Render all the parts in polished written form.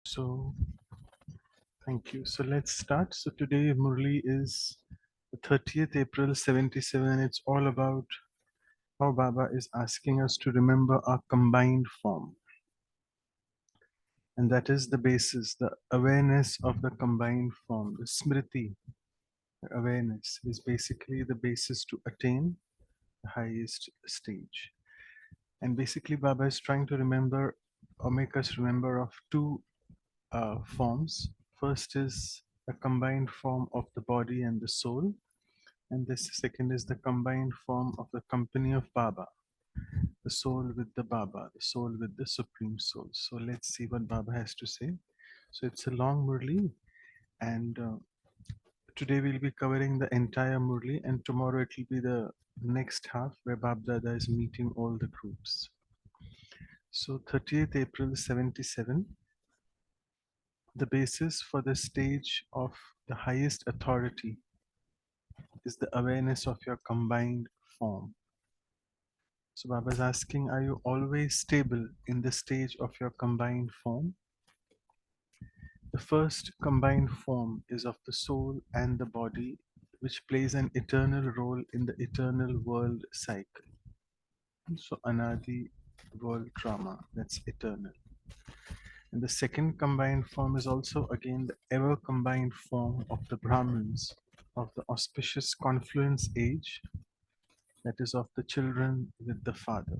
So, thank you. So, let's start. So, today, Murli is the 30th April 77, and it's all about how Baba is asking us to remember our combined form. And that is the basis, the awareness of the combined form, the smriti, the awareness is basically the basis to attain the highest stage. And basically, Baba is trying to remember or make us remember of two forms. First is a combined form of the body and the soul, and this second is the combined form of the company of Baba, the soul with the Baba, the soul with the Supreme Soul. So let's see what Baba has to say. So it's a long Murli, and today we'll be covering the entire Murli, and tomorrow it will be the next half where Bab Dada is meeting all the groups. So 30th April 77, the basis for the stage of the highest authority is the awareness of your combined form. So Baba is asking, are you always stable in the stage of your combined form? The first combined form is of the soul and the body, which plays an eternal role in the eternal world cycle. So Anadi world drama, that's eternal. And the second combined form is also again the ever combined form of the Brahmins of the auspicious confluence age, that is of the children with the father.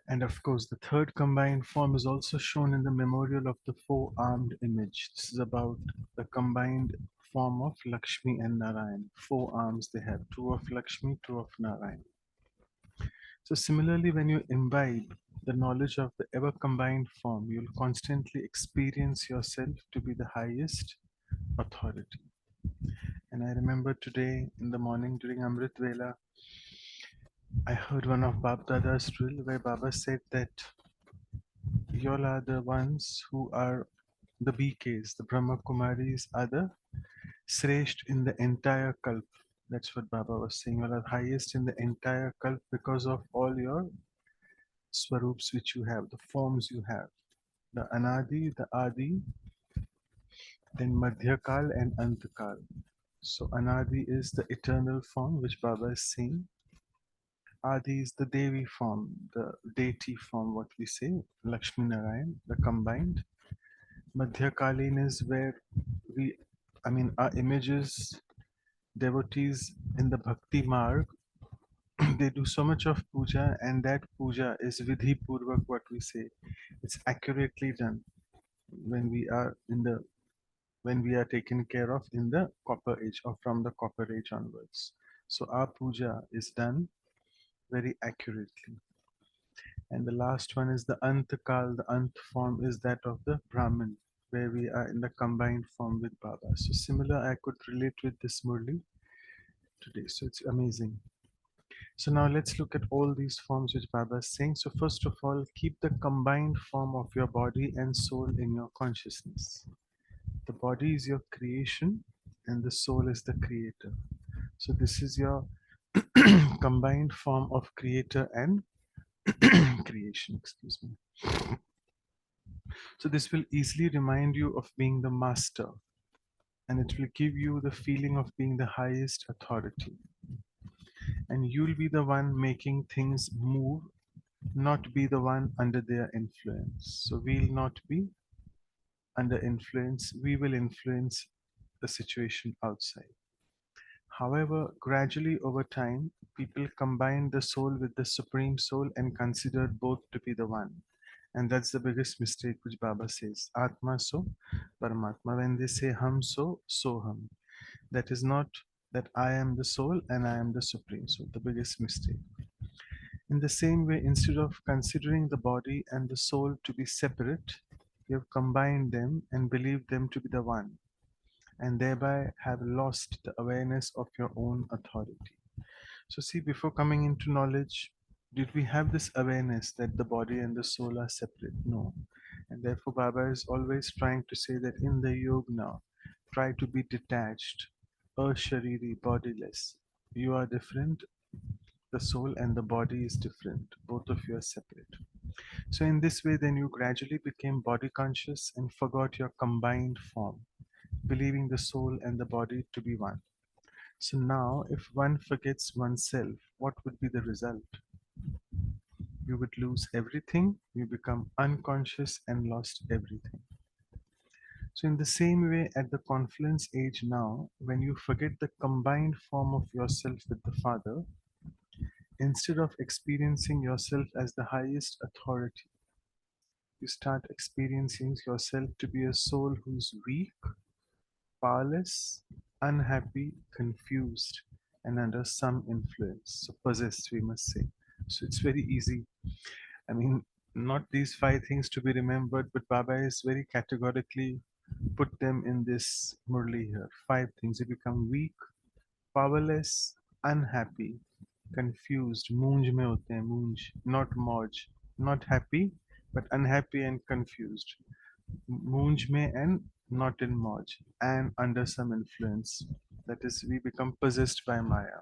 And of course, the third combined form is also shown in the memorial of the four-armed image. This is about the combined form of Lakshmi and Narayan. Four arms they have, two of Lakshmi, two of Narayan. So similarly, when you imbibe the knowledge of the ever combined form, you'll constantly experience yourself to be the highest authority. And I remember today in the morning during Amrit Vela, I heard one of Bab Dada's drill where Baba said that you all are the ones who are the BKs, the Brahma Kumaris are the Sresht in the entire Kalp. That's what Baba was saying. You all are highest in the entire Kalp because of all your Swarups which you have, the forms you have. The Anadi, the Adi, then Madhyakal and Antakal. So Anadi is the eternal form which Baba is saying. Adi is the Devi form, the deity form, what we say, Lakshmi Narayan, the combined. Madhyakalin is where our images, devotees in the Bhakti Marg, they do so much of puja, and that puja is Vidhi Purvak, what we say. It's accurately done when we are taken care of in the copper age or from the copper age onwards. So our puja is done very accurately. And the last one is the Antakal. The Ant form is that of the Brahmin, where we are in the combined form with Baba. So similar, I could relate with this Murli today. So it's amazing. So now let's look at all these forms which Baba is saying. So first of all, keep the combined form of your body and soul in your consciousness. The body is your creation and the soul is the creator. So this is your combined form of creator and creation, excuse me. So this will easily remind you of being the master, and it will give you the feeling of being the highest authority. And you'll be the one making things move, not be the one under their influence. So we'll not be under influence, we will influence the situation outside. However, gradually over time, people combine the soul with the supreme soul and consider both to be the one. And that's the biggest mistake which Baba says. Atma so, Paramatma. When they say Ham so, so Ham. That is not that I am the soul and I am the supreme soul. The biggest mistake. In the same way, instead of considering the body and the soul to be separate, you have combined them and believed them to be the one, and thereby have lost the awareness of your own authority. So, see, before coming into knowledge, did we have this awareness that the body and the soul are separate? No. And therefore, Baba is always trying to say that in the yoga now, try to be detached, ashariri, bodiless. You are different, the soul and the body is different. Both of you are separate. So, in this way, then you gradually became body conscious and forgot your combined form, believing the soul and the body to be one. So, now if one forgets oneself, what would be the result? You would lose everything, you become unconscious and lost everything. So, in the same way, at the confluence age now, when you forget the combined form of yourself with the Father, instead of experiencing yourself as the highest authority, you start experiencing yourself to be a soul who's weak, powerless, unhappy, confused, and under some influence. So, possessed, we must say. So, it's very easy. I mean, not these five things to be remembered, but Baba is very categorically put them in this Murli here. Five things. You become weak, powerless, unhappy, confused. Moonj mein hote hain, moonj, not mauj. Not happy, but unhappy and confused. Moonj mein and not in mauj. And under some influence. That is, we become possessed by Maya.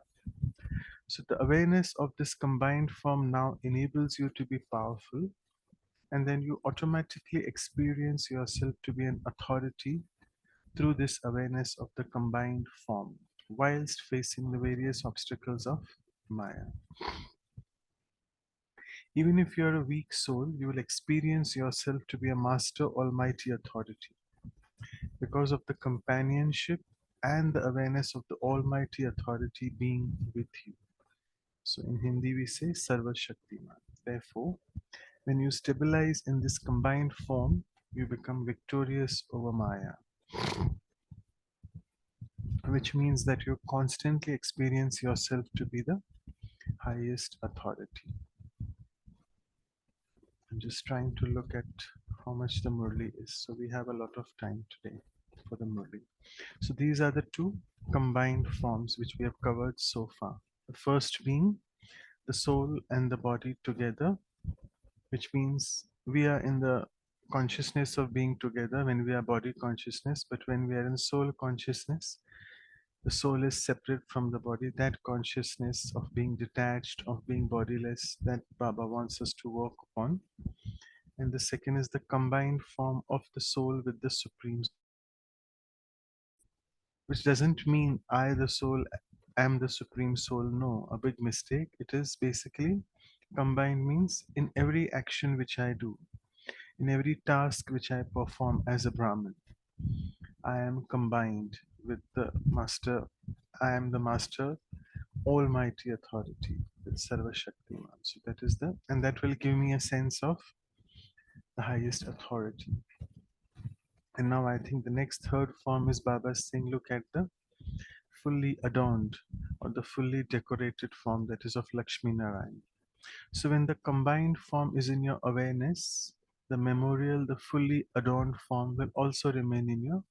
So the awareness of this combined form now enables you to be powerful, and then you automatically experience yourself to be an authority through this awareness of the combined form, whilst facing the various obstacles of Maya. Even if you are a weak soul, you will experience yourself to be a master almighty authority because of the companionship and the awareness of the almighty authority being with you. So in Hindi we say Sarva Shaktiman. Therefore, when you stabilize in this combined form, you become victorious over Maya, which means that you constantly experience yourself to be the highest authority. I'm just trying to look at how much the Murli is. So we have a lot of time today for the Murli. So these are the two combined forms which we have covered so far. The first being the soul and the body together, which means we are in the consciousness of being together when we are body consciousness, but when we are in soul consciousness, the soul is separate from the body. That consciousness of being detached, of being bodiless, that Baba wants us to work upon. And the second is the combined form of the soul with the Supreme, which doesn't mean I, the soul, am the Supreme Soul. No, a big mistake. It is basically combined means in every action which I do, in every task which I perform as a Brahmin, I am combined with the Master. I am the Master, Almighty Authority, with Sarva Shaktiman. So that is the, and that will give me a sense of the highest authority. And now I think the next third form is Baba saying, look at the fully adorned or the fully decorated form, that is of Lakshmi Narayan. So when the combined form is in your awareness, the memorial, the fully adorned form will also remain in your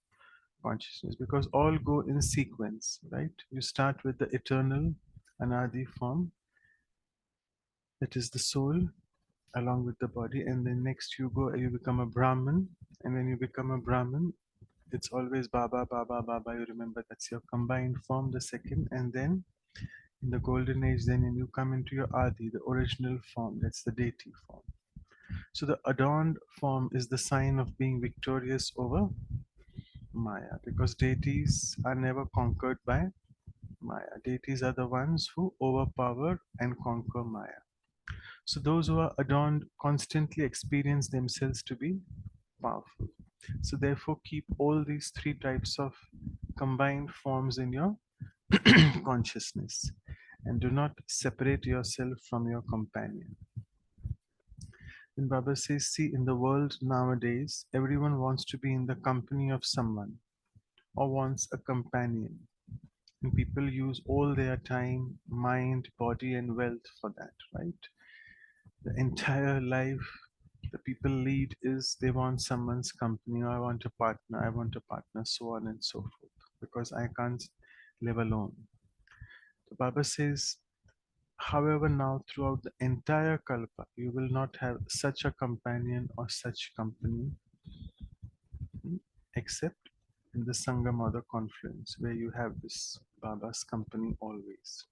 consciousness, because all go in sequence, right? You start with the eternal Anadi form, that is the soul, along with the body, and then next you become a Brahman, and when you become a Brahman, it's always Baba, Baba, Baba. You remember that's your combined form, the second, and then in the golden age, then you come into your Adi, the original form, that's the deity form. So the adorned form is the sign of being victorious over Maya, because deities are never conquered by Maya. Deities are the ones who overpower and conquer Maya. So those who are adorned constantly experience themselves to be powerful. So therefore, keep all these three types of combined forms in your consciousness, and do not separate yourself from your companion. Then Baba says, see, in the world nowadays, everyone wants to be in the company of someone or wants a companion. And people use all their time, mind, body, and wealth for that, right? The entire life the people lead is they want someone's company, or I want a partner, so on and so forth, because I can't live alone. The Baba says, however, now throughout the entire Kalpa, you will not have such a companion or such company except in the Sangam or the confluence, where you have this Baba's company always.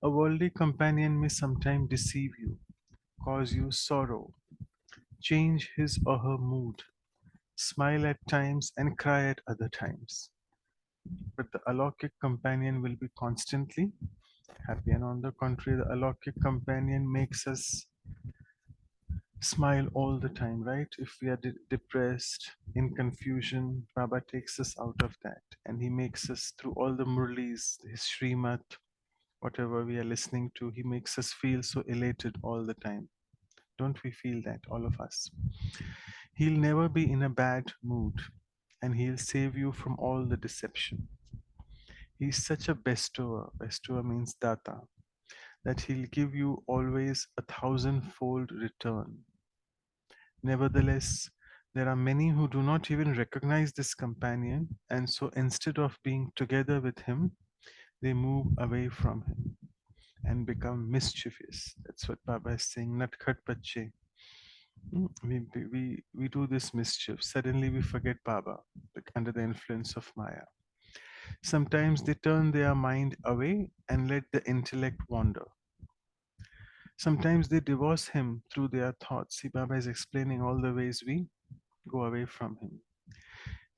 A worldly companion may sometimes deceive you, cause you sorrow, change his or her mood, smile at times and cry at other times. But the alokik companion will be constantly happy. And on the contrary, the alokik companion makes us smile all the time, right? If we are depressed, in confusion, Baba takes us out of that and he makes us through all the Murlis, his Srimat, whatever we are listening to, he makes us feel so elated all the time. Don't we feel that, all of us? He'll never be in a bad mood and he'll save you from all the deception. He's such a bestower. Bestower means data, that he'll give you always a thousandfold return. Nevertheless, there are many who do not even recognize this companion, and so instead of being together with him, they move away from him and become mischievous. That's what Baba is saying. Natkhat bache. We do this mischief. Suddenly we forget Baba, like under the influence of Maya. Sometimes they turn their mind away and let the intellect wander. Sometimes they divorce him through their thoughts. See, Baba is explaining all the ways we go away from him.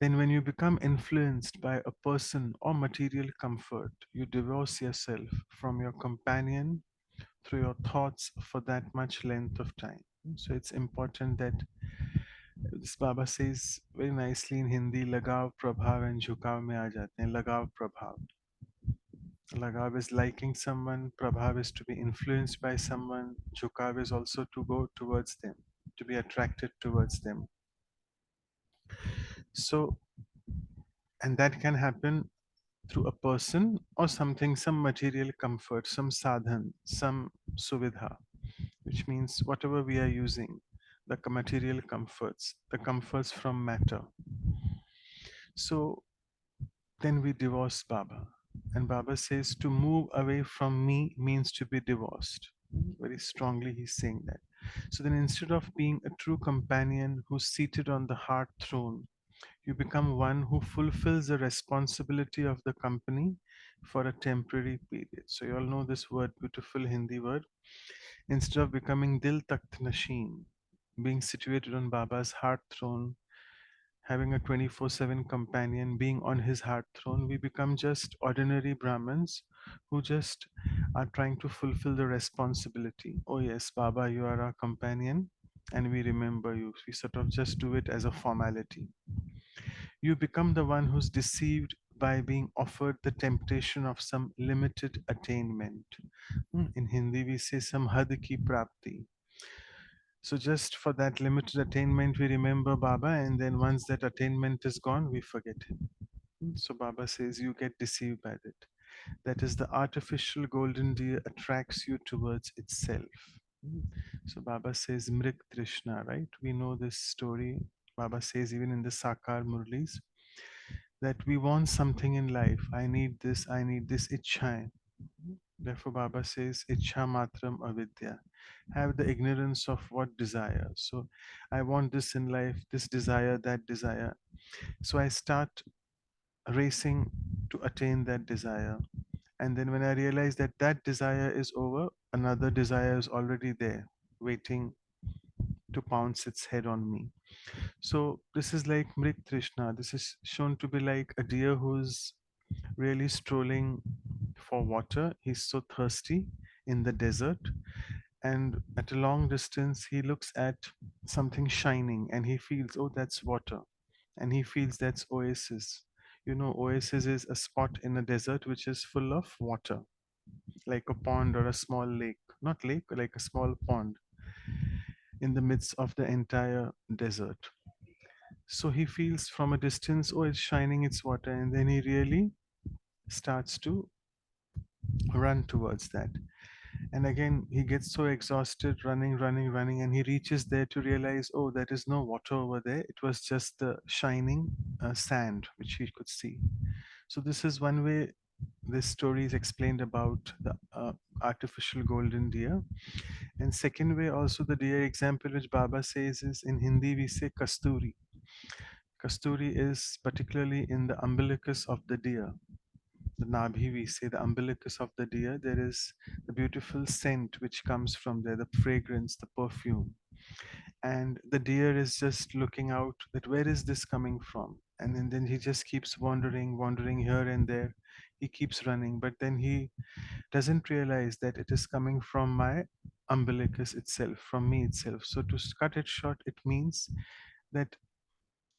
Then, when you become influenced by a person or material comfort, you divorce yourself from your companion through your thoughts for that much length of time. So, it's important that this Baba says very nicely in Hindi, Lagav, Prabhav and Jhukav mein aa jate hain. Lagav, Prabhav. Lagav is liking someone, Prabhav is to be influenced by someone, Jhukav is also to go towards them, to be attracted towards them. So, and that can happen through a person or something, some material comfort, some sadhan, some suvidha, which means whatever we are using, the material comforts, the comforts from matter. So then we divorce Baba. And Baba says to move away from me means to be divorced. Very strongly, he's saying that. So then, instead of being a true companion who's seated on the heart throne, you become one who fulfills the responsibility of the company for a temporary period. So, you all know this word, beautiful Hindi word. Instead of becoming Dil Takht Nashin, being situated on Baba's heart throne, having a 24/7 companion, being on his heart throne, we become just ordinary Brahmins who just are trying to fulfill the responsibility. Oh, yes, Baba, you are our companion, and we remember you. We sort of just do it as a formality. You become the one who's deceived by being offered the temptation of some limited attainment. In Hindi, we say some had ki prapti. So just for that limited attainment, we remember Baba, and then once that attainment is gone, we forget him. So Baba says you get deceived by that. That is, the artificial golden deer attracts you towards itself. So Baba says Mrik Trishna, right? We know this story. Baba says even in the Sakar Murlis that we want something in life. I need this ichha. Therefore, Baba says, Ichha matram avidya. Have the ignorance of what desire. So, I want this in life, this desire, that desire. So, I start racing to attain that desire. And then, when I realize that that desire is over, another desire is already there, waiting to pounce its head on me. So, this is like Mrit Trishna. This is shown to be like a deer who's really strolling for water. He's so thirsty in the desert, and at a long distance, he looks at something shining and he feels, oh, that's water. And he feels that's oasis. You know, oasis is a spot in a desert which is full of water, like a pond or a small lake. Not lake, like a small pond in the midst of the entire desert. So he feels from a distance, oh, it's shining, it's water. And then he really starts to run towards that. And again, he gets so exhausted running, and he reaches there to realize, oh, there is no water over there. It was just the shining sand which he could see. So, this is one way this story is explained about the artificial golden deer. And second way, also the deer example which Baba says is in Hindi, we say Kasturi. Kasturi is particularly in the umbilicus of the deer. the nabhi, we say the umbilicus of the deer, there is the beautiful scent which comes from there, the fragrance, the perfume. And the deer is just looking out that where is this coming from? And then he just keeps wandering here and there. He keeps running, but then he doesn't realize that it is coming from my umbilicus itself, from me itself. So to cut it short, it means that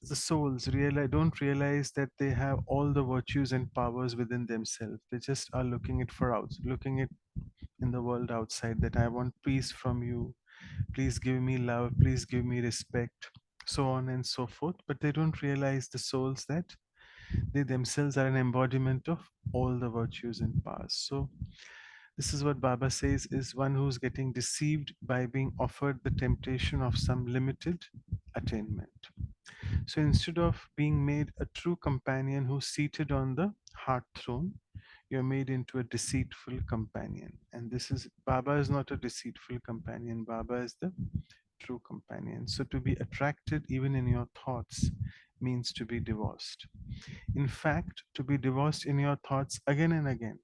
the souls don't realize that they have all the virtues and powers within themselves. They just are looking it in the world outside, that I want peace from you, please give me love, please give me respect, so on and so forth. But they don't realize, the souls, that they themselves are an embodiment of all the virtues and powers. So this is what Baba says is one who's getting deceived by being offered the temptation of some limited attainment. So instead of being made a true companion who's seated on the heart throne, you're made into a deceitful companion. And this is, Baba is not a deceitful companion, Baba is the true companion. So to be attracted even in your thoughts means to be divorced. In fact, to be divorced in your thoughts again and again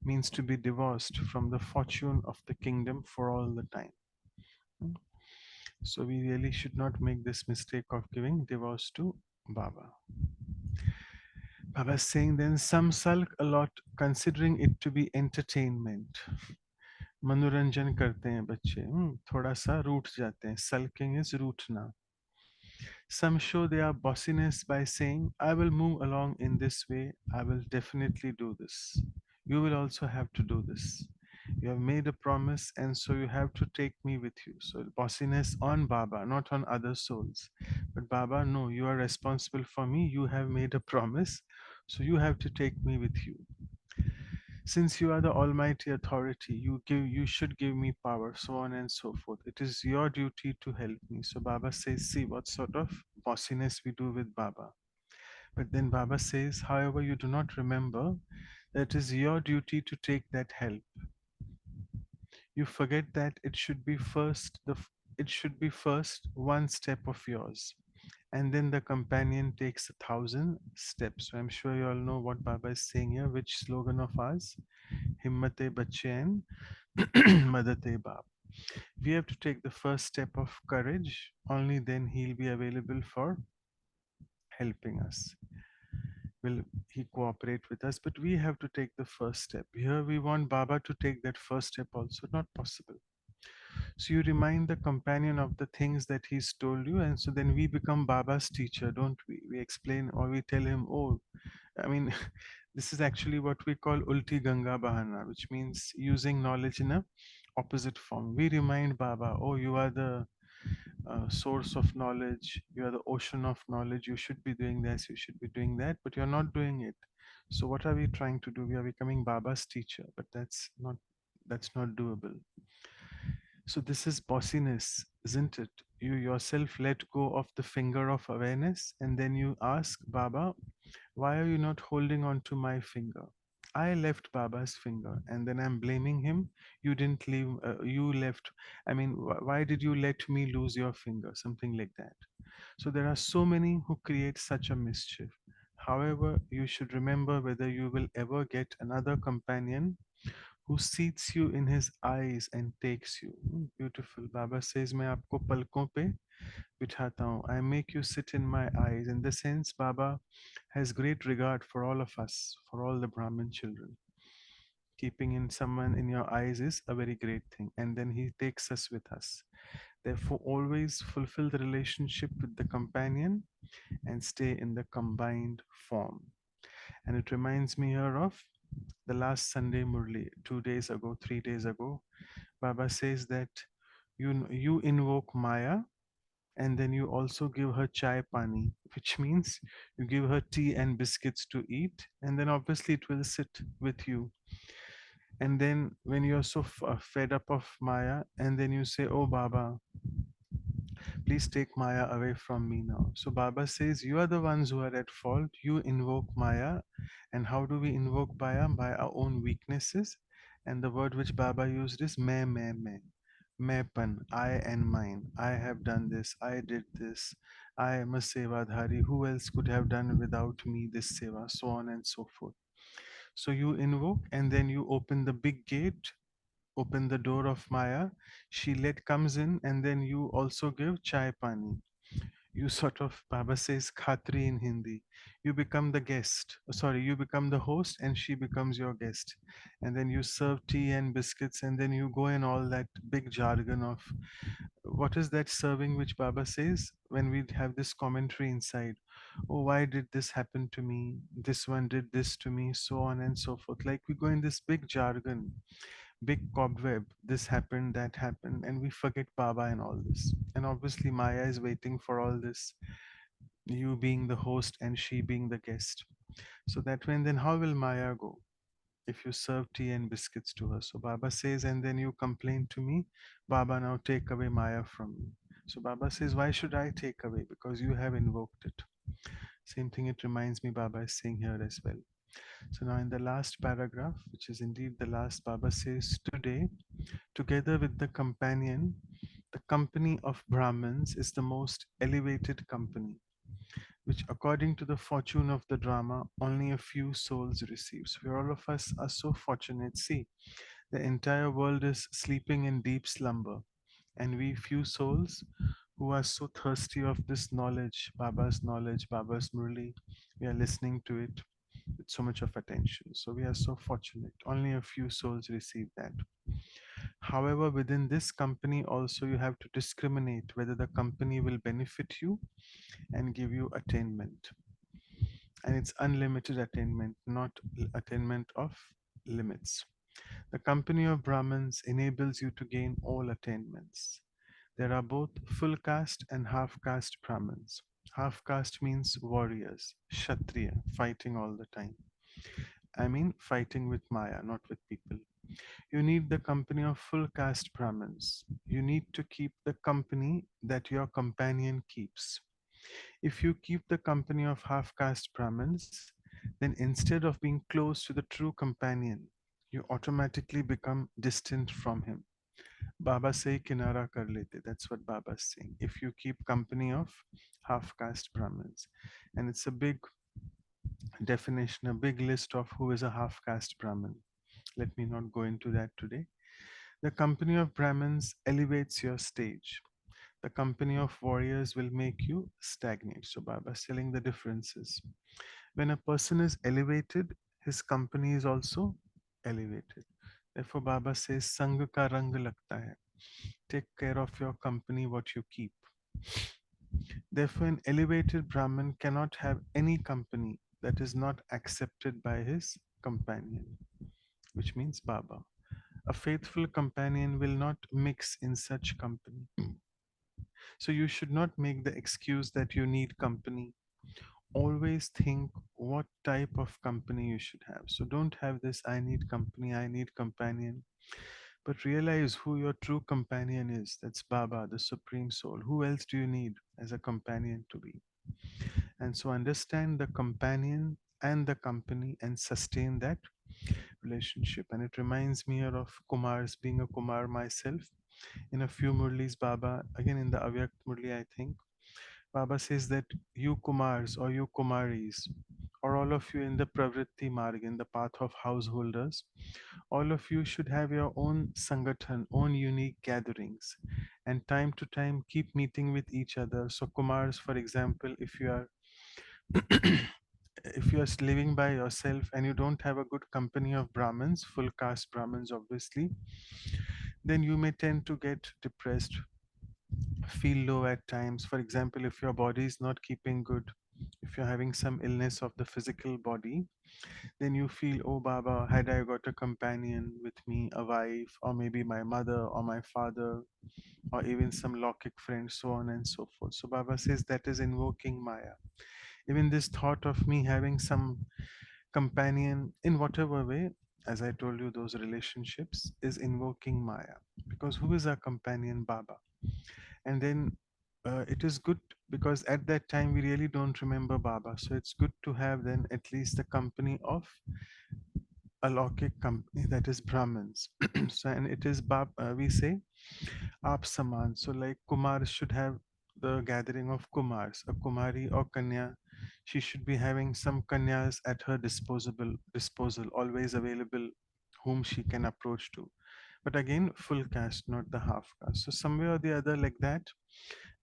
means to be divorced from the fortune of the kingdom for all the time. So we really should not make this mistake of giving divorce to Baba. Baba is saying then some sulk a lot considering it to be entertainment. मनोरंजन करते हैं बच्चे, थोड़ा सा रूठ जाते हैं. Sulking is रूठना. Some show their bossiness by saying, I will move along in this way, I will definitely do this. You will also have to do this. You have made a promise, and so you have to take me with you. So, bossiness on Baba, not on other souls. But Baba, no, you are responsible for me. You have made a promise, so you have to take me with you. Since you are the almighty authority, you should give me power, so on and so forth. It is your duty to help me. So Baba says, see what sort of bossiness we do with Baba. But then Baba says, however, you do not remember that it is your duty to take that help. You forget that it should be first one step of yours, and then the companion takes 1,000 steps. So I'm sure you all know what Baba is saying here, which slogan of ours, Himmate Bachen Madate Bab. We have to take the first step of courage, only then he'll be available for helping us. Will he cooperate with us? But we have to take the first step. Here we want Baba to take that first step also, not possible. So you remind the companion of the things that he's told you, and so then we become Baba's teacher, don't we? We explain or we tell him, oh, I mean, this is actually what we call Ulti Ganga Bahana, which means using knowledge in a opposite form. We remind Baba, oh, you are the source of knowledge, you are the ocean of knowledge, you should be doing this, you should be doing that, but you're not doing it. So what are we trying to do? We are becoming Baba's teacher, but that's not doable. So this is bossiness, isn't it? You yourself let go of the finger of awareness, and then you ask Baba, why are you not holding on to my finger? I left Baba's finger, and then I'm blaming him. You didn't leave, you left. I mean, why did you let me lose your finger? Something like that. So there are so many who create such a mischief. However, you should remember whether you will ever get another companion who seats you in his eyes and takes you. Beautiful. Baba says, मैं आपको पलकों पे बिठाता हूँ. I make you sit in my eyes. In the sense, Baba has great regard for all of us, for all the Brahmin children. Keeping in someone in your eyes is a very great thing. And then he takes us with us. Therefore, always fulfill the relationship with the companion and stay in the combined form. And it reminds me here of the last Sunday Murli, 2 days ago, 3 days ago. Baba says that you invoke Maya, and then you also give her chai pani, which means you give her tea and biscuits to eat, and then obviously it will sit with you. And then when you're so fed up of Maya, and then you say, oh Baba, please take Maya away from me now. So Baba says, you are the ones who are at fault. You invoke Maya. And how do we invoke Maya? By our own weaknesses. And the word which Baba used is me. Mepan, I and mine. I have done this. I did this. I am a sevadhari. Who else could have done without me this seva? So on and so forth. So you invoke and then you open the big gate, open the door of Maya. She let comes in and then you also give chai pani. You sort of, Baba says khatri in Hindi. You become the guest. Sorry, you become the host and she becomes your guest. And then you serve tea and biscuits and then you go in all that big jargon of what is that serving which Baba says when we have this commentary inside. Oh, why did this happen to me? This one did this to me, so on and so forth. Like we go in this big jargon, big cobweb. This happened, that happened, and we forget Baba and all this. And obviously, Maya is waiting for all this, you being the host and she being the guest. So that way, and then how will Maya go if you serve tea and biscuits to her? So Baba says, and then you complain to me, Baba, now take away Maya from me. So Baba says, why should I take away? Because you have invoked it. Same thing it reminds me Baba is saying here as well. So now in the last paragraph, which is indeed the last, Baba says, today, together with the companion, the company of Brahmins is the most elevated company, which according to the fortune of the drama, only a few souls receive. So all of us are so fortunate. See, the entire world is sleeping in deep slumber, and we few souls who are so thirsty of this knowledge, Baba's Murli, we are listening to it with so much of attention. So we are so fortunate. Only a few souls receive that. However, within this company also you have to discriminate whether the company will benefit you and give you attainment. And it's unlimited attainment, not attainment of limits. The company of Brahmins enables you to gain all attainments. There are both full caste and half caste Brahmins. Half caste means warriors, Kshatriya, fighting all the time. I mean, fighting with Maya, not with people. You need the company of full caste Brahmins. You need to keep the company that your companion keeps. If you keep the company of half caste Brahmins, then instead of being close to the true companion, you automatically become distant from him. Baba say kinara kar lete. That's what Baba is saying. If you keep company of half caste Brahmins, and it's a big definition, a big list of who is a half caste Brahmin. Let me not go into that today. The company of Brahmins elevates your stage. The company of warriors will make you stagnate. So Baba is telling the differences. When a person is elevated, his company is also elevated. Therefore, Baba says, Sang ka rang lagta hai. Take care of your company, what you keep. Therefore, an elevated Brahmin cannot have any company that is not accepted by his companion, which means Baba. A faithful companion will not mix in such company. So you should not make the excuse that you need company. Always think what type of company you should have. So don't have this I need company, I need companion, but realize who your true companion is. That's Baba, the Supreme Soul. Who else do you need as a companion to be? And so understand the companion and the company and sustain that relationship. And it reminds me here of Kumar's, being a Kumar myself. In a few Murlis, Baba, again in the Avyakt Murli, I think, Baba says that you Kumars or you Kumaris, or all of you in the Pravritti Marg, in the path of householders, all of you should have your own Sangathan, own unique gatherings, and time to time keep meeting with each other. So, Kumars, for example, if you are if you are living by yourself and you don't have a good company of Brahmins, full caste Brahmins, obviously, then you may tend to get depressed, feel low at times. For example, if your body is not keeping good, if you're having some illness of the physical body, then you feel, oh, Baba, had I got a companion with me, a wife, or maybe my mother or my father, or even some Lokik friend, so on and so forth. So Baba says that is invoking Maya. Even this thought of me having some companion in whatever way, as I told you, those relationships is invoking Maya. Because who is our companion? Baba. And then it is good because at that time we really don't remember Baba. So it's good to have then at least the company of a Lokik company, that is Brahmins. So, and it is we say Aap Saman. So, like Kumar should have the gathering of Kumars, a Kumari or Kanya. She should be having some Kanyas at her disposal, always available, whom she can approach to. But again, full caste, not the half caste. So somewhere or the other, like that,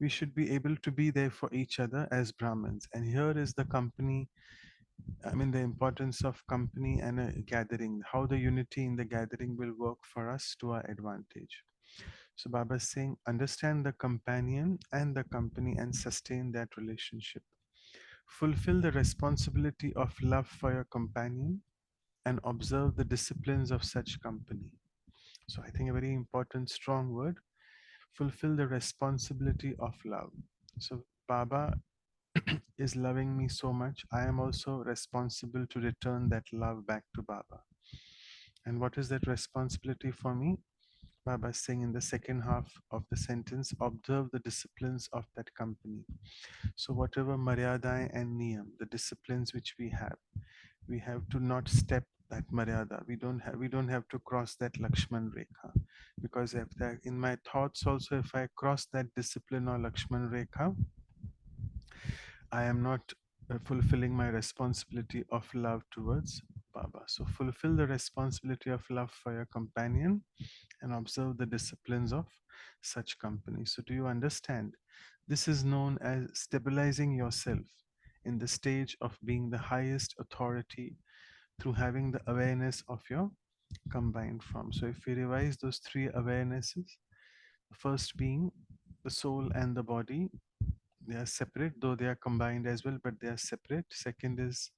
we should be able to be there for each other as Brahmins. And here is the company, I mean, the importance of company and a gathering, how the unity in the gathering will work for us to our advantage. So Baba is saying, understand the companion and the company and sustain that relationship. Fulfill the responsibility of love for your companion and observe the disciplines of such company. So I think a very important, strong word. Fulfill the responsibility of love. So Baba is loving me so much, I am also responsible to return that love back to Baba. And what is that responsibility for me? Baba is saying in the second half of the sentence, observe the disciplines of that company. So whatever maryada and niyam, the disciplines which we have to not step that maryada. We don't have to cross that Lakshman Rekha. Because if that, in my thoughts also, if I cross that discipline or Lakshman Rekha, I am not fulfilling my responsibility of love towards Baba. So fulfill the responsibility of love for your companion and observe the disciplines of such company. So, do you understand? This is known as stabilizing yourself in the stage of being the highest authority through having the awareness of your combined form. So, if we revise those three awarenesses, the first being the soul and the body, they are separate, though they are combined as well, but they are separate. Second is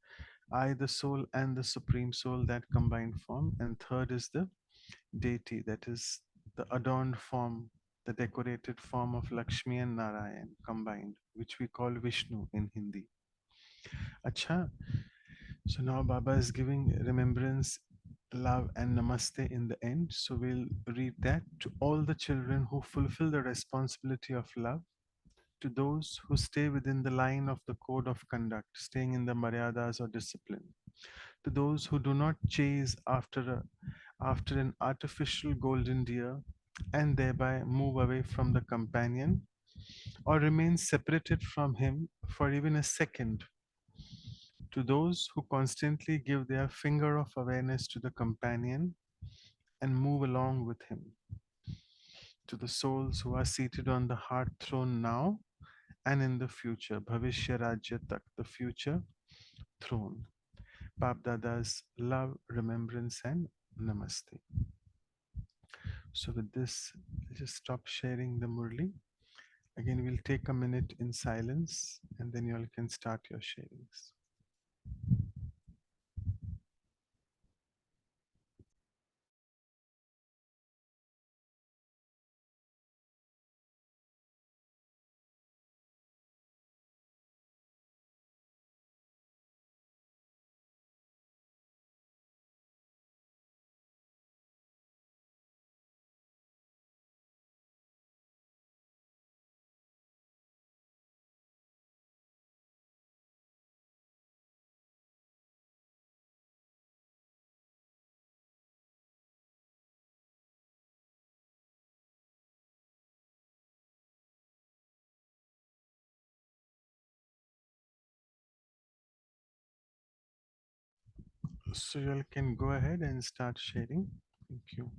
I, the soul, and the supreme soul, that combined form. And third is the deity, that is the adorned form, the decorated form of Lakshmi and Narayan combined, which we call Vishnu in Hindi. Acha, so now Baba is giving remembrance, love, and namaste in the end. So we'll read that to all the children who fulfill the responsibility of love, to those who stay within the line of the code of conduct, staying in the maryadas or discipline, to those who do not chase after an artificial golden deer and thereby move away from the companion or remain separated from him for even a second, to those who constantly give their finger of awareness to the companion and move along with him, to the souls who are seated on the heart throne now and in the future, Bhavishya Rajya Tak, the future throne. Bab Dada's love, remembrance, and namaste. So, with this, I'll just stop sharing the Murli. Again, we'll take a minute in silence and then you all can start your sharings. So, you all can go ahead and start sharing. Thank you.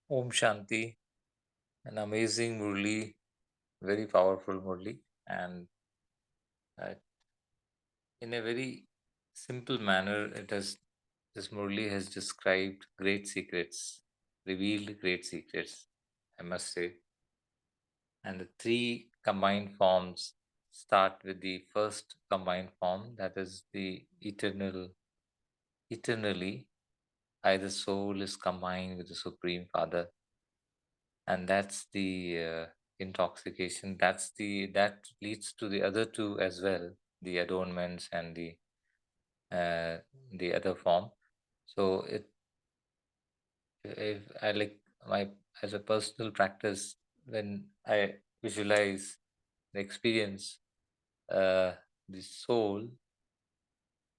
Om Shanti, an amazing Murli, very powerful Murli, and uh, in a very simple manner, it has this Murli has described great secrets, revealed great secrets, I must say. And the three combined forms start with the first combined form, that is the eternally. Either soul is combined with the Supreme Father, and that's the intoxication. That leads to the other two as well, the adornments and uh, the other form. So if I like my as a personal practice, when I visualize the experience, uh, the soul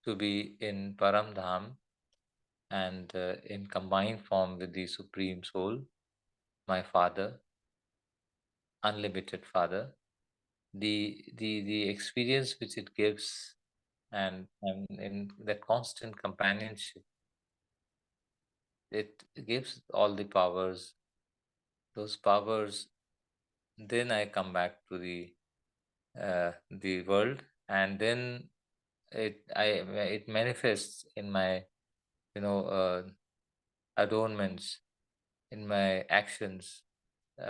to be in Paramdham and in combined form with the Supreme Soul, my Father, unlimited Father, the experience which it gives, and in that constant companionship, it gives all the powers. Those powers, then I come back to the world, and then it manifests in my you know adornments, in my actions,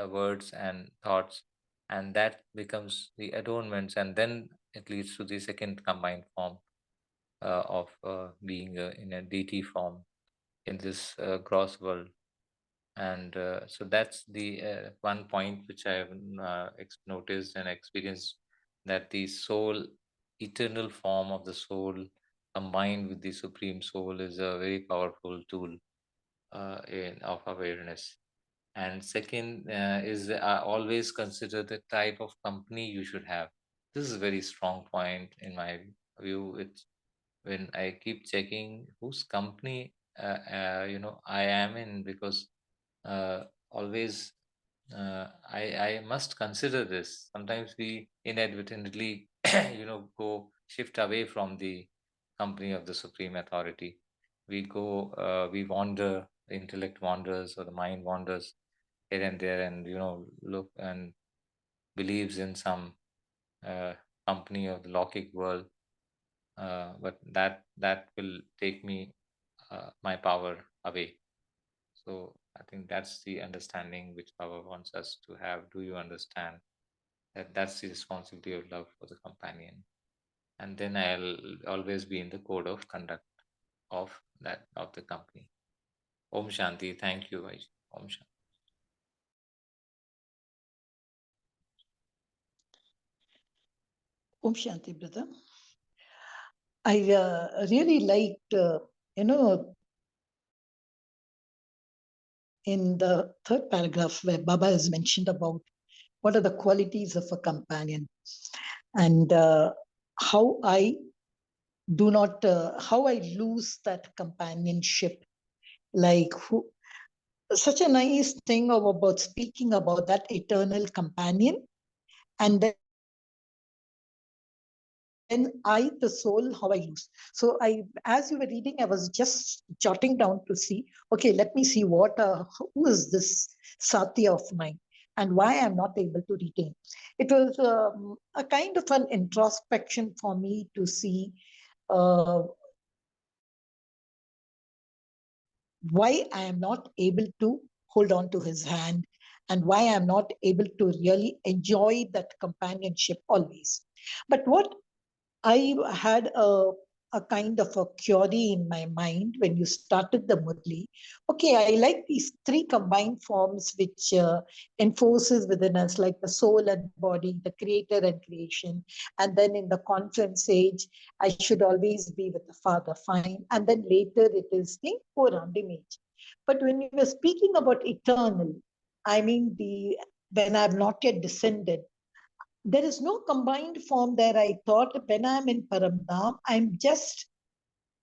words and thoughts, and that becomes the adornments, and then it leads to the second combined form of being in a deity form in this gross world. And so that's the one point which I have noticed and experienced, that the soul, eternal form of the soul combined with the Supreme Soul, is a very powerful tool of awareness. And second is always consider the type of company you should have. This is a very strong point in my view. It's when I keep checking whose company I am in, because always I must consider this. Sometimes we inadvertently go shift away from the company of the supreme authority. We wander, the intellect wanders or the mind wanders here and there, and look and believes in some uh, company of the Lockic world, but that will take me my power away. So I think that's the understanding which Baba wants us to have. Do you understand that that's the responsibility of love for the companion? And then I'll always be in the code of conduct of the company. Om Shanti. Thank you, Vaij. Om Shanti. Om Shanti, brother. I really liked, in the third paragraph where Baba has mentioned about what are the qualities of a companion, and how I how I lose that companionship. Like such a nice thing about speaking about that eternal companion, and then I, the soul, how I lose. So as you were reading, I was just jotting down to see, okay, let me see who is this Satya of mine and why I'm not able to retain. It was a kind of an introspection for me to see uh, why I am not able to hold on to his hand and why I'm not able to really enjoy that companionship always. But what I had a kind of a query in my mind when you started the Murli. Okay, I like these three combined forms which enforces within us, like the soul and body, the creator and creation. And then in the conference age, I should always be with the Father, fine. And then later it is the forearmed image. But when you were speaking about eternal, I mean, when I've not yet descended, there is no combined form there. I thought when I'm in Paramdham, I'm just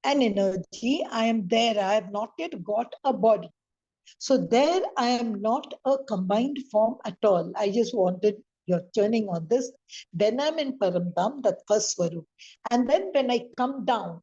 an energy. I am there. I have not yet got a body. So there I am not a combined form at all. I just wanted your turning on this. When I'm in Paramdham, that first Swarup. And then when I come down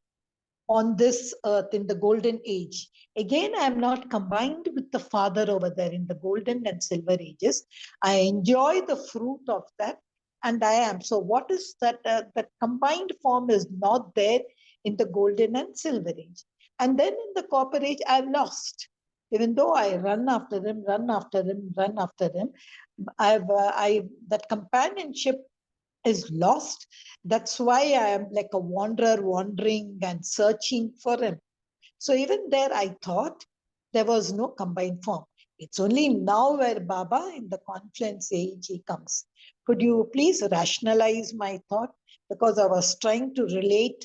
on this earth in the golden age, again, I am not combined with the Father over there in the golden and silver ages. I enjoy the fruit of that, and I am. So, what is that? That combined form is not there in the golden and silver age. And then in the copper age, I've lost. Even though I run after him, run after him, run after him, I that companionship is lost. That's why I am like a wanderer, wandering and searching for him. So even there, I thought there was no combined form. It's only now where Baba in the confluence age he comes. Could you please rationalize my thought? Because I was trying to relate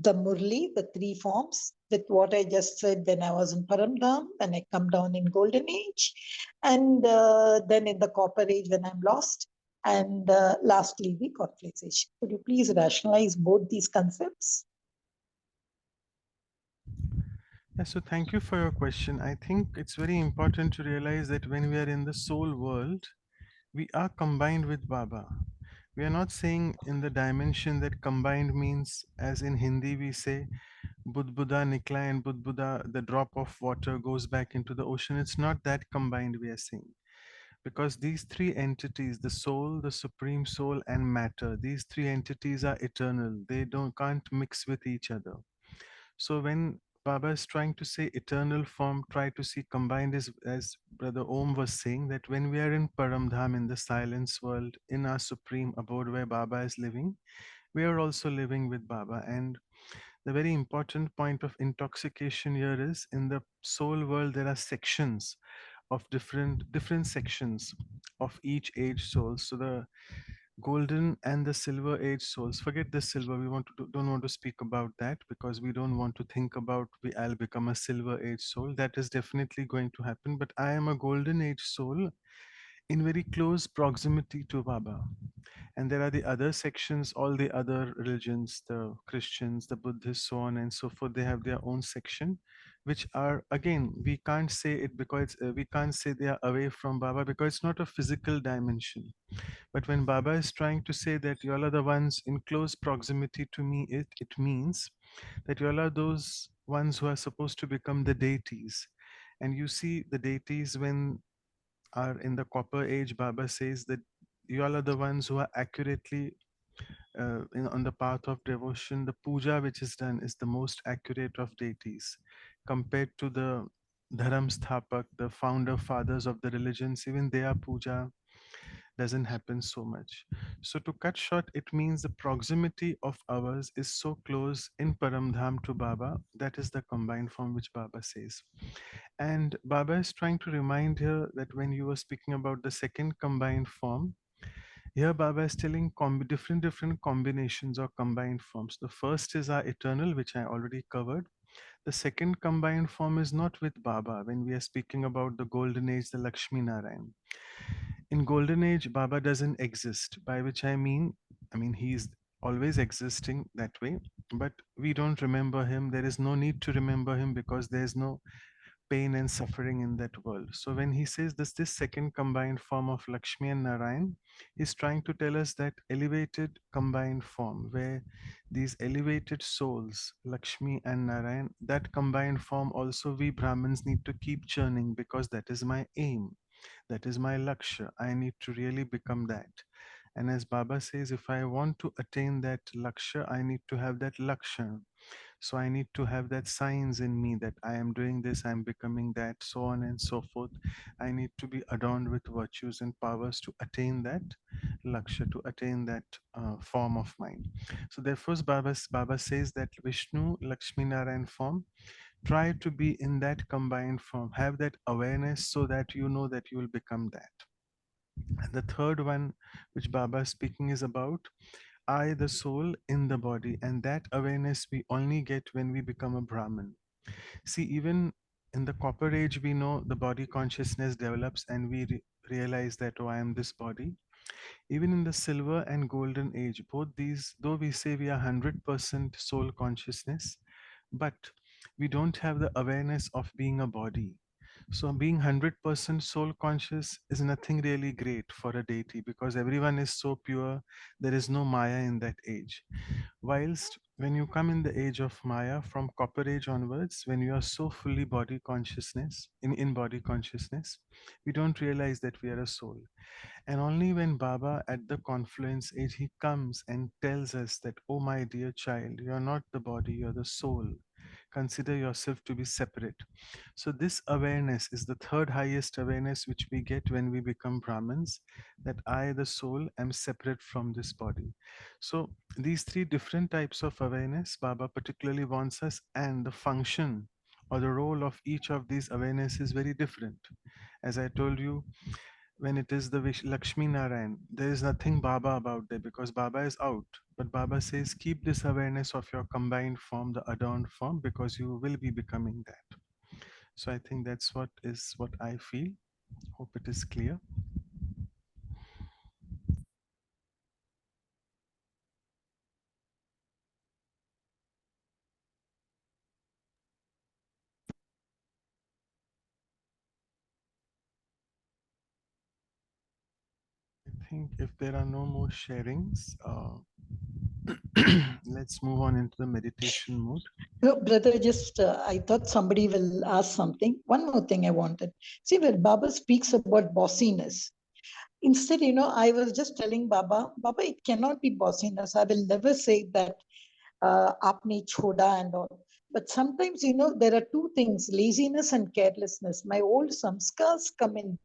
the Murli, the three forms, with what I just said when I was in Paramdham, when I come down in Golden Age, and then in the Copper Age when I'm lost, and lastly the Confluence Age. Could you please rationalize both these concepts? Yeah, so thank you for your question. I think it's very important to realize that when we are in the soul world, we are combined with Baba. We are not saying in the dimension that combined means, as in Hindi we say, Budbuda Nikla and Budbuda, the drop of water goes back into the ocean. It's not that combined we are saying. Because these three entities, the soul, the supreme soul, and matter, these three entities are eternal. They don't can't mix with each other. So when Baba is trying to say eternal form, try to see combined is, as Brother Om was saying, that when we are in Paramdham, in the silence world, in our supreme abode where Baba is living, we are also living with Baba. And the very important point of intoxication here is in the soul world, there are sections of different sections of each age soul. So the golden and the silver age souls, forget the silver, we don't want to speak about that, because we don't want to think about I'll become a silver age soul. That is definitely going to happen, but I am a golden age soul in very close proximity to Baba. And there are the other sections, all the other religions, the Christians, the Buddhists, so on and so forth. They have their own section, which are, again, we can't say it because we can't say they are away from Baba, because it's not a physical dimension. But when Baba is trying to say that you all are the ones in close proximity to me, it means that you all are those ones who are supposed to become the deities. And you see the deities when are in the copper age, Baba says that you all are the ones who are accurately on the path of devotion. The puja which is done is the most accurate of deities compared to the Dharam Sthapak, the founder fathers of the religions. Even their puja doesn't happen so much. So to cut short, it means the proximity of ours is so close in Paramdham to Baba. That is the combined form which Baba says. And Baba is trying to remind here that when you were speaking about the second combined form, here Baba is telling different combinations or combined forms. The first is our eternal, which I already covered. The second combined form is not with Baba when we are speaking about the golden age, the Lakshmi Narayan. In golden age, Baba doesn't exist, by which I mean he's always existing that way, but we don't remember him. There is no need to remember him because there's no pain and suffering in that world. So when he says this second combined form of Lakshmi and Narayan, he's trying to tell us that elevated combined form where these elevated souls, Lakshmi and Narayan, that combined form also we Brahmins need to keep churning, because that is my aim. That is my laksha. I need to really become that. And as Baba says, if I want to attain that laksha, I need to have that laksha. So I need to have that signs in me that I am doing this, I'm becoming that, so on and so forth. I need to be adorned with virtues and powers to attain that laksha, to attain that form of mind. So therefore, Baba says that Vishnu, Lakshmi Narayan form, try to be in that combined form, have that awareness so that you know that you will become that. And the third one, which Baba is speaking, is about I, the soul, in the body. And that awareness we only get when we become a Brahmin. See, even in the copper age, we know the body consciousness develops and we realize that, oh, I am this body. Even in the silver and golden age, both these, though we say we are 100% soul consciousness, but we don't have the awareness of being a body. So being 100% soul conscious is nothing really great for a deity, because everyone is so pure, there is no Maya in that age. Whilst when you come in the age of Maya, from copper age onwards, when you are so fully body consciousness, in body consciousness, we don't realize that we are a soul. And only when Baba at the confluence age, he comes and tells us that, oh my dear child, you're not the body, you're the soul. consider yourself to be separate. So this awareness is the third highest awareness which we get when we become Brahmins, that I, the soul, am separate from this body. So these three different types of awareness, Baba particularly wants us, and the function or the role of each of these awareness is very different. As I told you, when it is the Lakshmi Narayan, there is nothing Baba about there because Baba is out. But Baba says, keep this awareness of your combined form, the adorned form, because you will be becoming that. So I think that's what I feel. Hope it is clear. I think if there are no more sharings, let's move on into the meditation mode. No, brother, just I thought somebody will ask something. One more thing I wanted. See, when Baba speaks about bossiness, instead, I was just telling Baba, Baba, it cannot be bossiness. I will never say that apne choda and all. But sometimes, there are two things, laziness and carelessness. My old samskars come in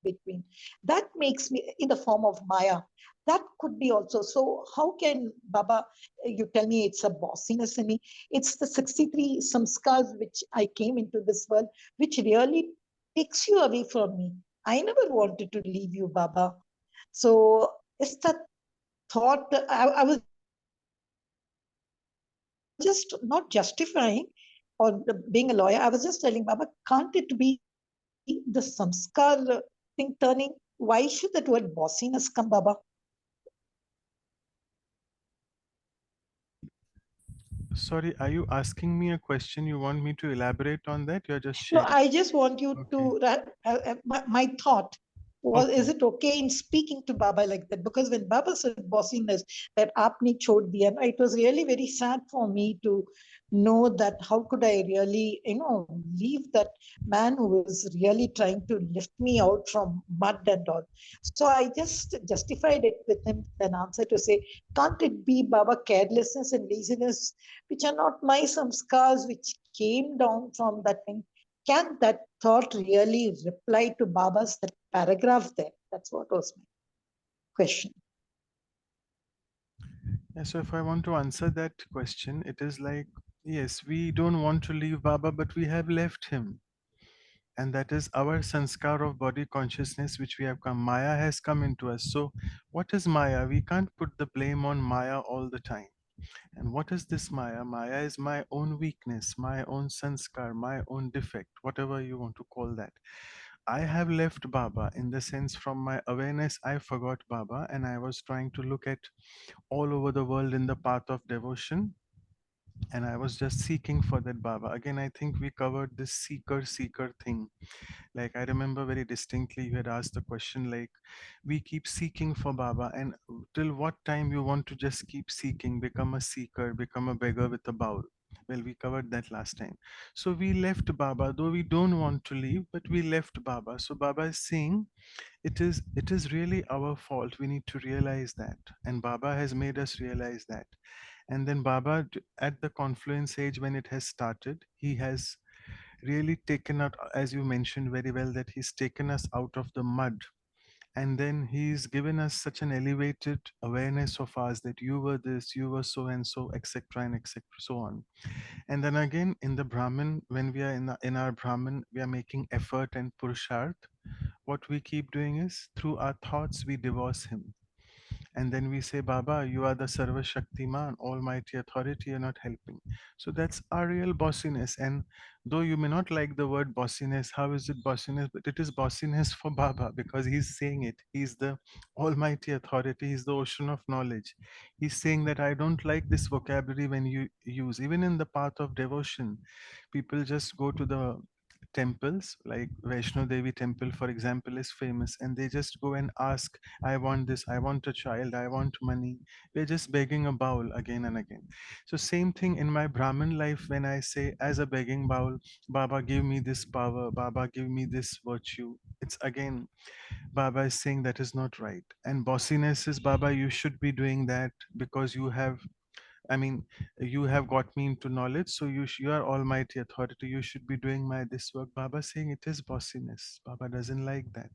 between. That makes me in the form of Maya. That could be also. So, how can Baba, you tell me it's a bossiness in me? It's the 63 samskars which I came into this world, which really takes you away from me. I never wanted to leave you, Baba. So, it's that thought. I was just not justifying or being a lawyer. I was just telling Baba, can't it be the samskar thing turning? Why should that word bossiness come, Baba? Sorry, are you asking me a question? You want me to elaborate on that? You're just No, sharing. I just want you Okay. to, my thought was, is Okay. it okay in speaking to Baba like that? Because when Baba said bossiness, that aapne chhod diya, it was really very sad for me to know that how could I really, leave that man who was really trying to lift me out from mud and all. So I just justified it with him, an answer to say, can't it be Baba carelessness and laziness, which are not my samskars, which came down from that thing? Can that thought really reply to Baba's that paragraph there? That's what was my question. Yeah, so if I want to answer that question, it is like, yes, we don't want to leave Baba, but we have left him. And that is our sanskar of body consciousness which we have come. Maya has come into us. So, what is Maya? We can't put the blame on Maya all the time. And what is this Maya? Maya is my own weakness, my own sanskar, my own defect, whatever you want to call that. I have left Baba in the sense from my awareness, I forgot Baba and I was trying to look at all over the world in the path of devotion, and I was just seeking for that Baba. Again, I think we covered this seeker thing. Like, I remember very distinctly you had asked the question, like, we keep seeking for Baba, and till what time you want to just keep seeking, become a seeker, become a beggar with a bowl? Well, we covered that last time. So we left Baba, though we don't want to leave, but we left Baba. So Baba is saying it is really our fault. We need to realize that. And Baba has made us realize that. And then Baba, at the confluence age when it has started, he has really taken out, as you mentioned very well, that he's taken us out of the mud. And then he's given us such an elevated awareness of us that you were this, you were so and so, etc., and etc., so on. And then again, in the Brahman, when we are in our Brahman, we are making effort and purusharth. What we keep doing is through our thoughts, we divorce him. And then we say, Baba, you are the Sarva Shaktiman, Almighty Authority, you're not helping. So that's our real bossiness. And though you may not like the word bossiness, how is it bossiness? But it is bossiness for Baba because he's saying it. He's the Almighty Authority, he's the ocean of knowledge. He's saying that I don't like this vocabulary when you use, even in the path of devotion, people just go to the temples, like Vaishno Devi temple, for example, is famous, and they just go and ask, I want this, I want a child, I want money. We're just begging a bowl again and again. So, same thing in my Brahmin life when I say, as a begging bowl, Baba, give me this power, Baba, give me this virtue. It's again, Baba is saying that is not right. And bossiness is, Baba, you should be doing that because you have I mean, you have got me into knowledge, so you are almighty authority. You should be doing my this work. Baba saying it is bossiness. Baba doesn't like that.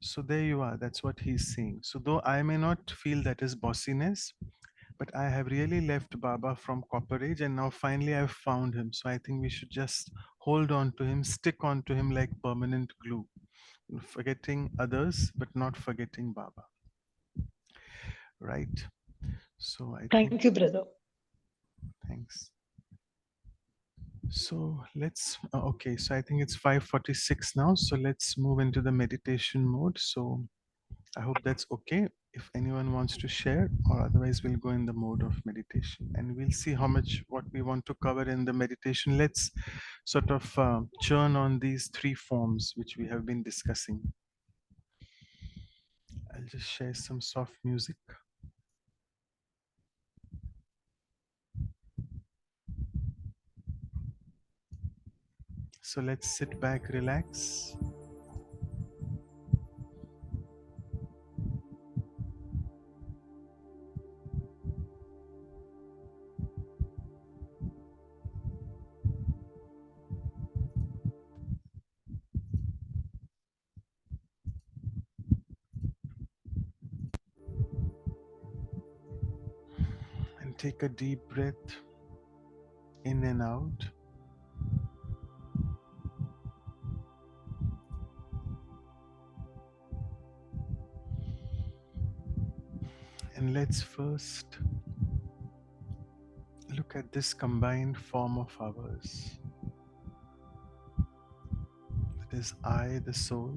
So there you are. That's what he's saying. So though I may not feel that is bossiness, but I have really left Baba from copper age, and now finally I've found him. So I think we should just hold on to him, stick on to him like permanent glue, forgetting others, but not forgetting Baba. Right? So I think, Thank you, brother. thanks. So let's, okay, so I think it's 5:46 now. So let's move into the meditation mode. So I hope that's okay. If anyone wants to share, or otherwise we'll go in the mode of meditation and we'll see how much what we want to cover in the meditation. Let's sort of churn on these three forms which we have been discussing. I'll just share some soft music. So let's sit back, relax, and take a deep breath in and out. And let's first look at this combined form of ours. That is I, the soul,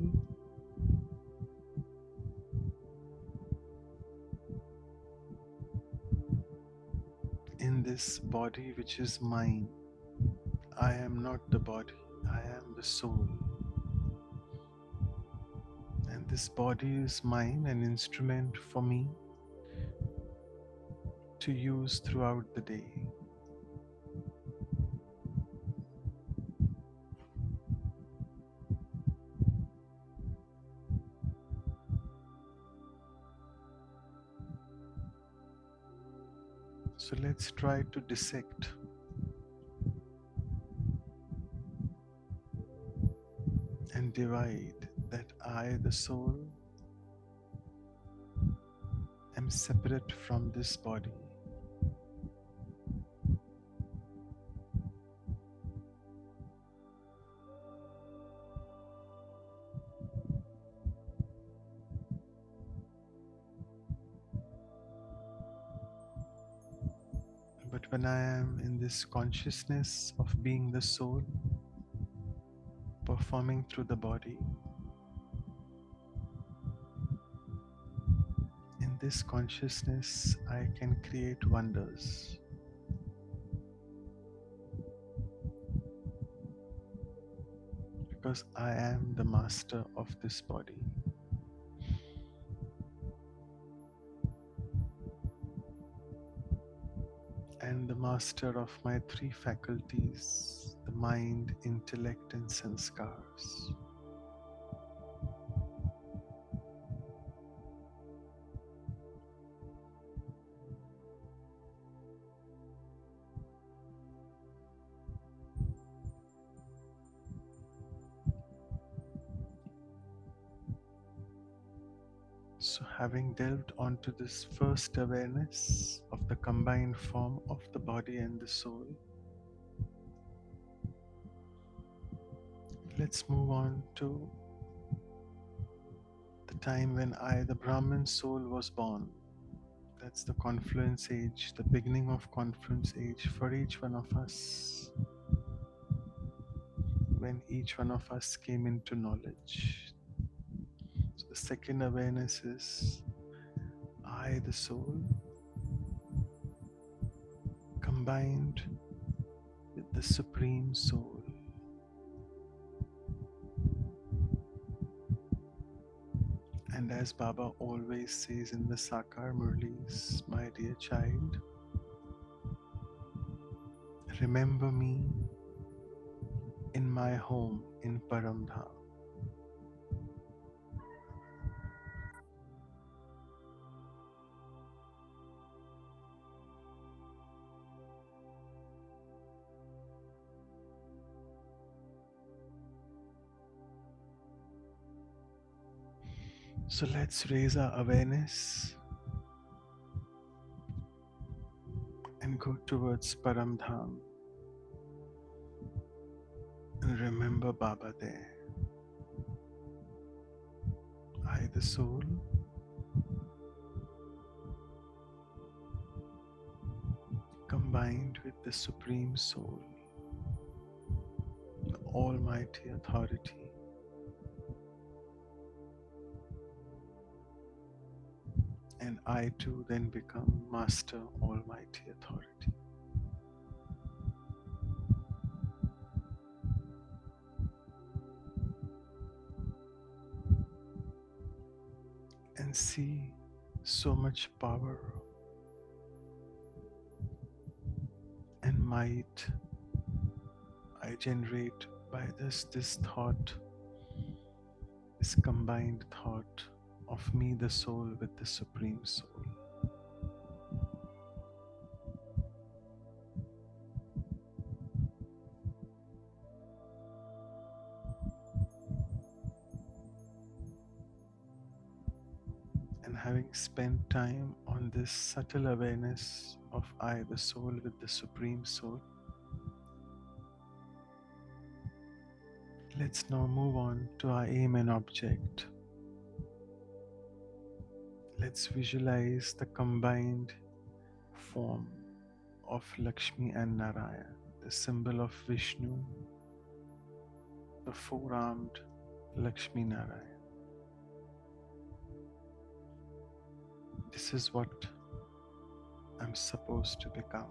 in this body which is mine. I am not the body, I am the soul. And this body is mine, an instrument for me to use throughout the day. So let's try to dissect and divide that I, the soul, am separate from this body. But when I am in this consciousness of being the soul, performing through the body, in this consciousness I can create wonders. Because I am the master of this body. And the master of my three faculties, the mind, intellect, and sanskars. So having delved onto this first awareness of the combined form of the body and the soul, let's move on to the time when I, the Brahman soul, was born. That's the confluence age, the beginning of confluence age for each one of us, when each one of us came into knowledge. So the second awareness is I, the soul, combined with the Supreme Soul. And as Baba always says in the Sakar Murlis, my dear child, remember me in my home in Paramdham. So let's raise our awareness and go towards Paramdham and remember Baba there. I, the soul, combined with the Supreme Soul, the Almighty Authority, and I too then become Master Almighty Authority. And see so much power and might I generate by this thought, this combined thought of me, the soul, with the Supreme Soul. And having spent time on this subtle awareness of I, the soul, with the Supreme Soul, let's now move on to our aim and object. Let's visualize the combined form of Lakshmi and Narayan, the symbol of Vishnu, the four-armed Lakshmi Narayan. This is what I'm supposed to become.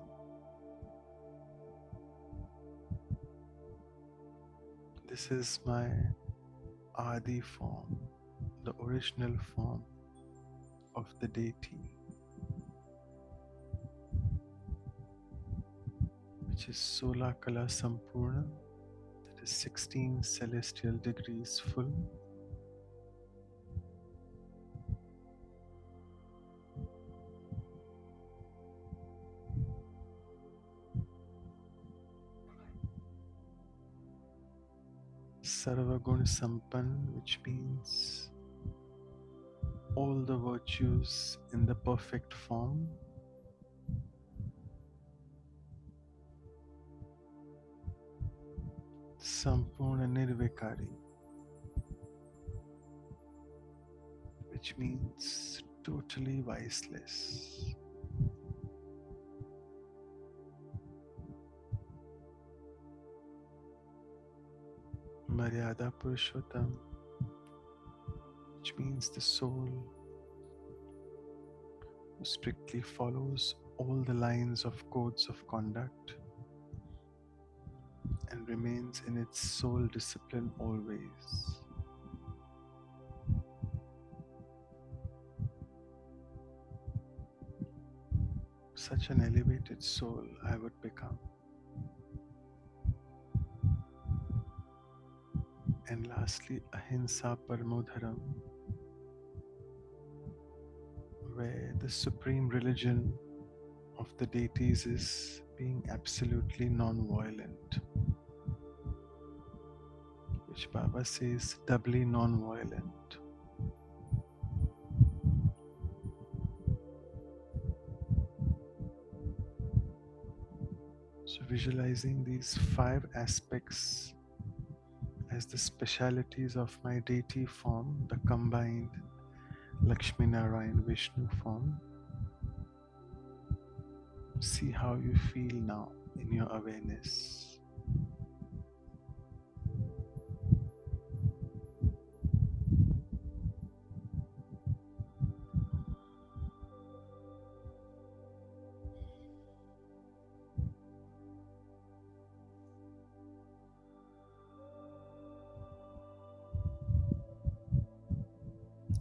This is my Adi form, the original form of the deity, which is Sola Kala Sampurna, that is 16 celestial degrees full. Sarvagun Sampan, which means all the virtues in the perfect form. Sampurna Nirvikari, which means totally viceless. Maryada Purushottam, which means the soul who strictly follows all the lines of codes of conduct and remains in its soul discipline always. Such an elevated soul I would become. And lastly, Ahimsa Paramodharam, where the supreme religion of the deities is being absolutely non-violent, which Baba says doubly non-violent. So visualizing these 5 aspects as the specialities of my deity form, the combined Lakshmi Narayan Vishnu form. See how you feel now in your awareness.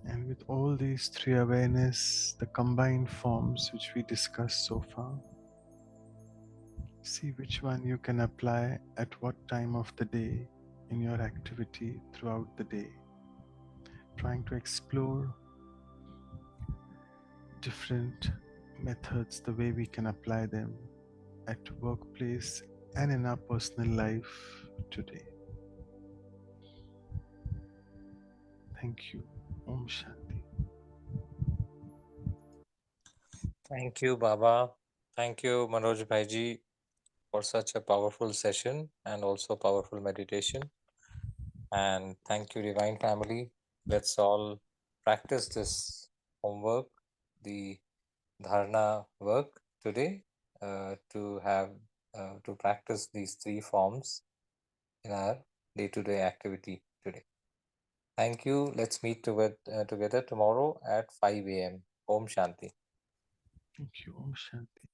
And with all these 3 awareness, the combined forms which we discussed so far, see which one you can apply at what time of the day in your activity throughout the day. Trying to explore different methods, the way we can apply them at workplace and in our personal life today. Thank you. Om Shanti. Thank you, Baba. Thank you, Manoj Bhaiji, for such a powerful session and also powerful meditation. And thank you, Divine Family. Let's all practice this homework, the dharana work today, to practice these three forms in our day-to-day activity today. Thank you. Let's meet together tomorrow at 5 a.m. Om Shanti. Thank you. Om Shanti.